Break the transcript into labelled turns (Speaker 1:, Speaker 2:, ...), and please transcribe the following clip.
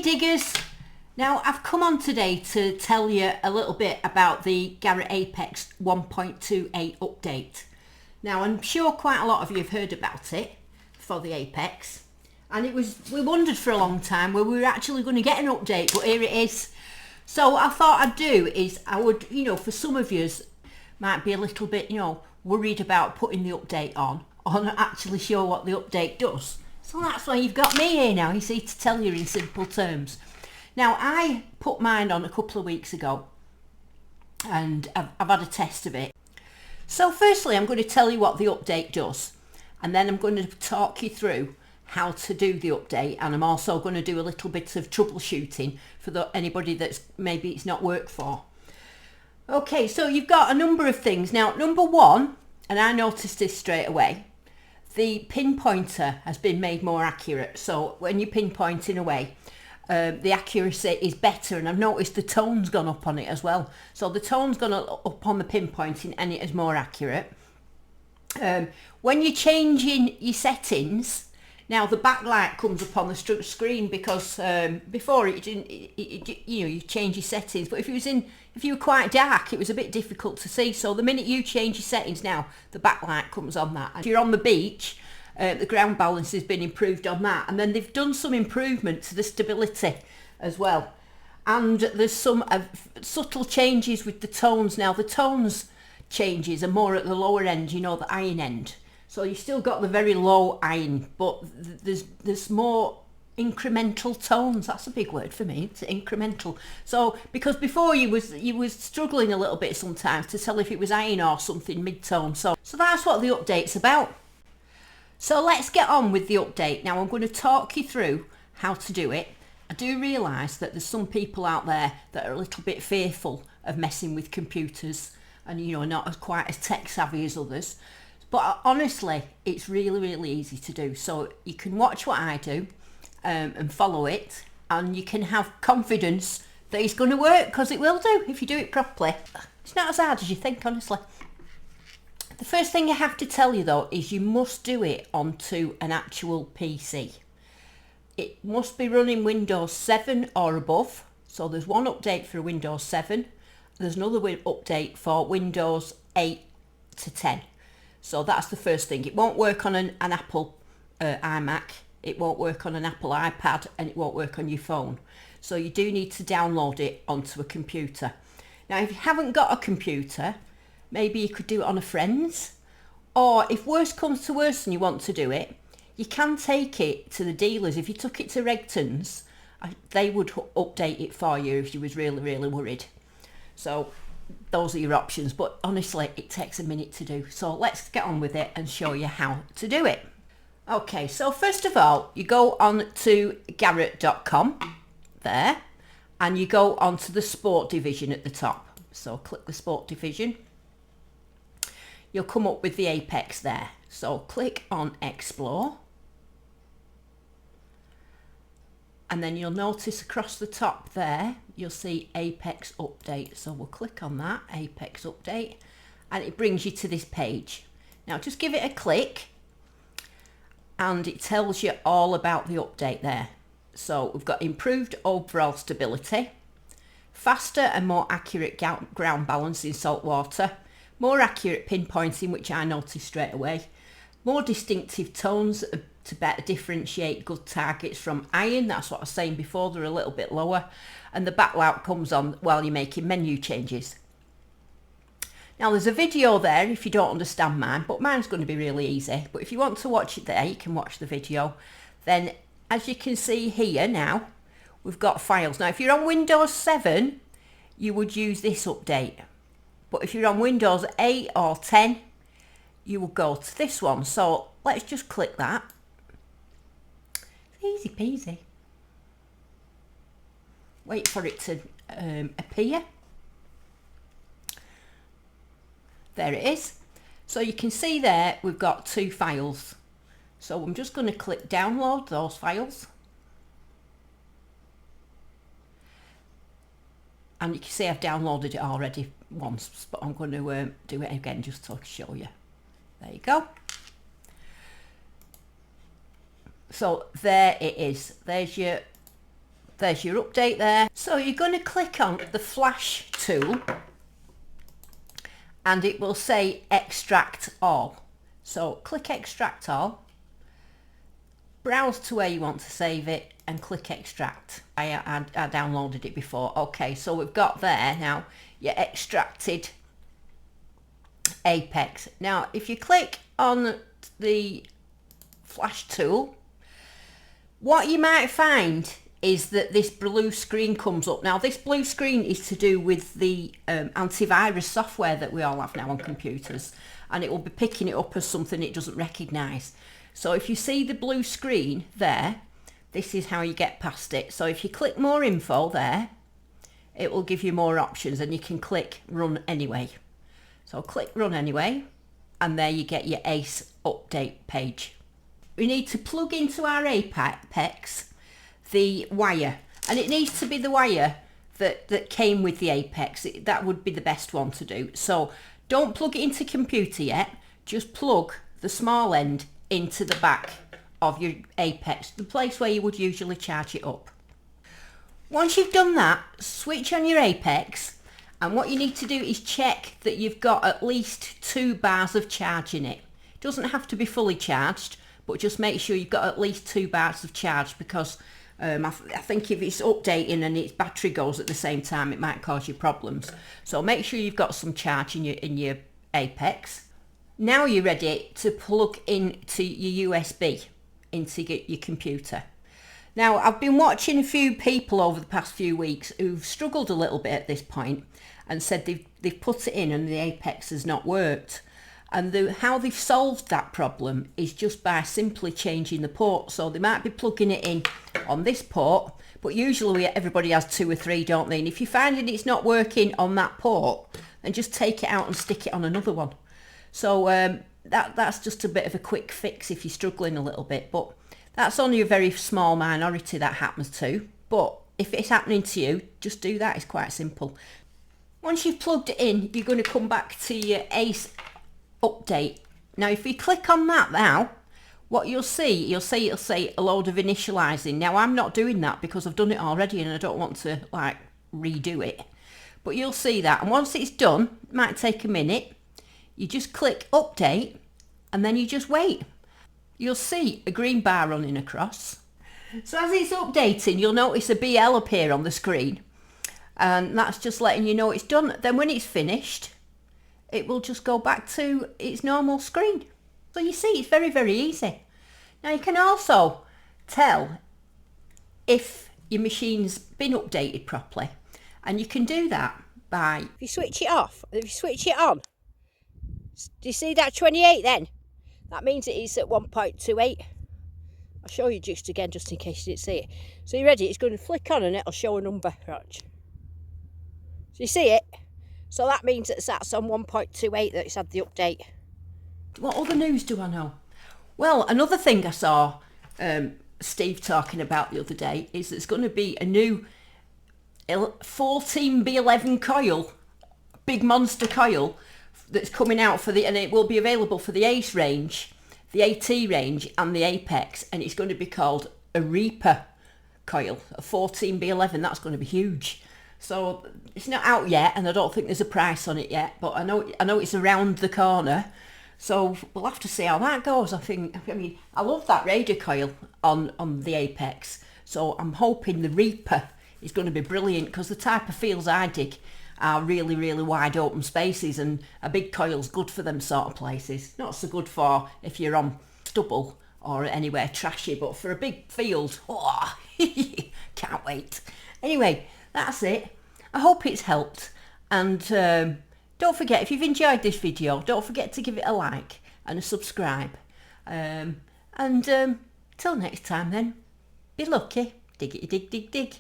Speaker 1: Hey diggers! Now I've come on today to tell you a little bit about the Garrett Apex 1.28 update. Now I'm sure quite a lot of you have heard about it for the Apex, and we wondered for a long time where we were actually going to get an update, but here it is. So what I thought I'd do is I would, for some of you might be a little bit, worried about putting the update on or not actually sure what the update does. So that's why you've got me here now, you see, to tell you in simple terms. Now, I put mine on a couple of weeks ago and I've had a test of it. So firstly, I'm going to tell you what the update does, and then I'm going to talk you through how to do the update, and I'm also going to do a little bit of troubleshooting for anybody that's maybe it's not worked for. Okay, so you've got a number of things. Now, number one, and I noticed this straight away, the pinpointer has been made more accurate. So when you're pinpointing away, the accuracy is better, and I've noticed the tone's gone up on it as well. So the tone's gone up on the pinpointing and it is more accurate. When you're changing your settings, now the backlight comes up on the screen because before it didn't, you change your settings, but if you were quite dark, it was a bit difficult to see. So the minute you change your settings now, the backlight comes on that. If you're on the beach, the ground balance has been improved on that, and then they've done some improvement to the stability as well. And there's some subtle changes with the tones. Now the tones changes are more at the lower end, the iron end. So you've still got the very low iron, but there's more incremental tones. That's a big word for me. It's incremental. So because before you was struggling a little bit sometimes to tell if it was iron or something mid-tone. So that's what the update's about. So let's get on with the update. Now I'm going to talk you through how to do it. I do realise that there's some people out there that are a little bit fearful of messing with computers and not quite as tech savvy as others. But honestly, it's really, really easy to do. So you can watch what I do and follow it, and you can have confidence that it's going to work, because it will do if you do it properly. It's not as hard as you think, honestly. The first thing I have to tell you though is you must do it onto an actual PC. It must be running Windows 7 or above. So there's one update for Windows 7. There's another update for Windows 8 to 10. So that's the first thing. It won't work on an Apple iMac, it won't work on an Apple iPad, and it won't work on your phone. So you do need to download it onto a computer. Now if you haven't got a computer, maybe you could do it on a friend's, or if worse comes to worse and you want to do it, you can take it to the dealers. If you took it to Regton's, they would update it for you if you was really, really worried. So those are your options, but honestly it takes a minute to do. So let's get on with it and show you how to do it. Okay, so first of all, you go on to garrett.com there, and you go on to the sport division at the top. So click the sport division. You'll come up with the Apex there. So click on explore, and then you'll notice across the top there, you'll see Apex Update. So we'll click on that, Apex Update, and it brings you to this page. Now just give it a click, and it tells you all about the update there. So we've got improved overall stability, faster and more accurate ground balance in salt water, more accurate pinpointing, which I noticed straight away, more distinctive tones to better differentiate good targets from iron. That's what I was saying before, they're a little bit lower, and the backlight comes on while you're making menu changes. Now there's a video there if you don't understand mine, but mine's going to be really easy. But if you want to watch it there, you can watch the video. Then as you can see here now, we've got files. Now if you're on Windows 7, you would use this update. But if you're on Windows 8 or 10, you will go to this one. So let's just click that. Easy peasy. Wait for it to appear. There it is. So you can see there we've got two files. So I'm just going to click download those files. And you can see I've downloaded it already once, but I'm going to do it again just to show you. There you go. So there it is. There's your there's your update there. So you're going to click on the flash tool and it will say extract all. So click extract all, browse to where you want to save it and click extract. I downloaded it before. Okay, so we've got there now your extracted Apex. Now if you click on the flash tool, what you might find is that this blue screen comes up. Now this blue screen is to do with the antivirus software that we all have now on computers, and it will be picking it up as something it doesn't recognise. So if you see the blue screen there, this is how you get past it. So if you click more info there, it will give you more options and you can click run anyway. So click run anyway and there you get your ACE update page. We need to plug into our Apex the wire, and it needs to be the wire that came with the Apex. That would be the best one to do. So don't plug it into computer yet, just plug the small end into the back of your Apex, the place where you would usually charge it up. Once you've done that, switch on your Apex, and what you need to do is check that you've got at least 2 bars of charge in it. It doesn't have to be fully charged, but just make sure you've got at least 2 bars of charge, because I think if it's updating and its battery goes at the same time, it might cause you problems. So make sure you've got some charge in your Apex. Now you're ready to plug into your USB into your computer. Now I've been watching a few people over the past few weeks who've struggled a little bit at this point and said they've put it in and the Apex has not worked. And how they've solved that problem is just by simply changing the port. So they might be plugging it in on this port, but usually everybody has 2 or 3, don't they? And if you're finding it's not working on that port, then just take it out and stick it on another one. So that's just a bit of a quick fix if you're struggling a little bit, but that's only a very small minority that happens to. But if it's happening to you, just do that. It's quite simple. Once you've plugged it in, you're going to come back to your ACE update. Now if you click on that now, what you'll see it'll say a load of initializing. Now I'm not doing that because I've done it already and I don't want to like redo it, but you'll see that, and once it's done, it might take a minute, you just click update and then you just wait. You'll see a green bar running across. So as it's updating, you'll notice a BL appear on the screen, and that's just letting you know it's done. Then when it's finished, it will just go back to its normal screen. So you see, it's very, very easy. Now you can also tell if your machine's been updated properly, and you can do that by, if you switch it off, if you switch it on, do you see that 28 then? That means it is at 1.28. I'll show you just again, just in case you didn't see it. So you ready? It's going to flick on and it'll show a number. Watch. So you see it? So that means that that's on 1.28 that it's had the update. What other news do I know? Well, another thing I saw Steve talking about the other day is there's going to be a new 14B11 coil, big monster coil, that's coming out for and it will be available for the ACE range, the AT range and the Apex, and it's going to be called a Reaper coil, a 14B11. That's going to be huge. So it's not out yet, and I don't think there's a price on it yet, but I know it's around the corner. So we'll have to see how that goes. I mean, I love that Raider coil on the Apex, so I'm hoping the Reaper is going to be brilliant, because the type of fields I dig are really, really wide open spaces, and a big coil's good for them sort of places. Not so good for if you're on stubble or anywhere trashy, but for a big field, oh, can't wait. Anyway, that's it. I hope it's helped, and don't forget, if you've enjoyed this video, don't forget to give it a like and a subscribe, and till next time then, be lucky, diggity dig dig dig.